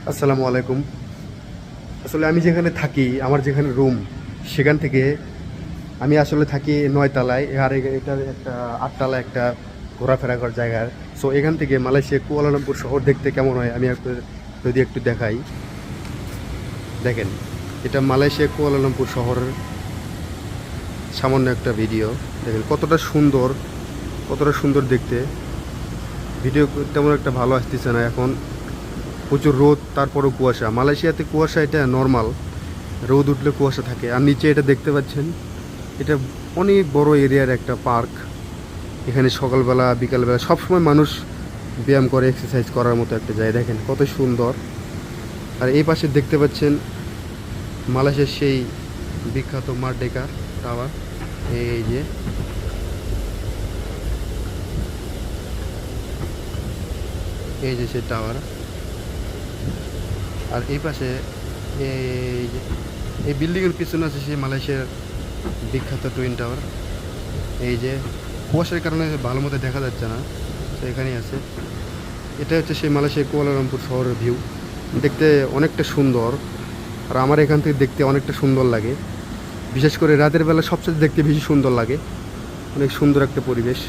আসসালামু আলাইকুম। আসলে আমি যেখানে থাকি, আমার যেখানে রুম, সেখান থেকে আমি আসলে থাকি ৯ তলায়, আর এটা একটা ৮ তলা একটা ঘোরাফেরা করার জায়গা। সো এখান থেকে মালয়েশিয়া কুয়ালালামপুর শহর দেখতে কেমন হয় আমি যদি একটু দেখাই। দেখেন, এটা মালয়েশিয়া কুয়ালালামপুর শহরের সামান্য একটা ভিডিও। দেখেন কতটা সুন্দর দেখতে। ভিডিও তেমন একটা ভালো আসতেছে না এখন, প্রচুর রোদ, তারপরও কুয়াশা। মালয়েশিয়াতে কুয়াশা এটা নর্মাল, রোদ উঠলে কুয়াশা থাকে। আর নিচে এটা দেখতে পাচ্ছেন, এটা অনেক বড় এরিয়ার একটা পার্ক। এখানে সকালবেলা বিকালবেলা সবসময় মানুষ ব্যায়াম করে, এক্সারসাইজ করার মতো একটা জায়গা। দেখেন কত সুন্দর। আর এই পাশে দেখতে পাচ্ছেন মালয়েশিয়ার সেই বিখ্যাত মারডেকা টাওয়ার। এই যে সেই টাওয়ার। আর এই পাশে এই যে এই বিল্ডিংয়ের পিছনে আছে সেই মালয়েশিয়ার বিখ্যাত টুইন টাওয়ার। এই যে কুয়াশার কারণে ভালো মতো দেখা যাচ্ছে না, তো এখানেই আছে। এটা হচ্ছে সেই মালয়েশিয়ার কুয়ালালামপুর শহরের ভিউ। দেখতে অনেকটা সুন্দর, আর আমার এখান থেকে দেখতে অনেকটা সুন্দর লাগে। বিশেষ করে রাতের বেলা সবচেয়ে দেখতে বেশি সুন্দর লাগে। অনেক সুন্দর একটা পরিবেশ।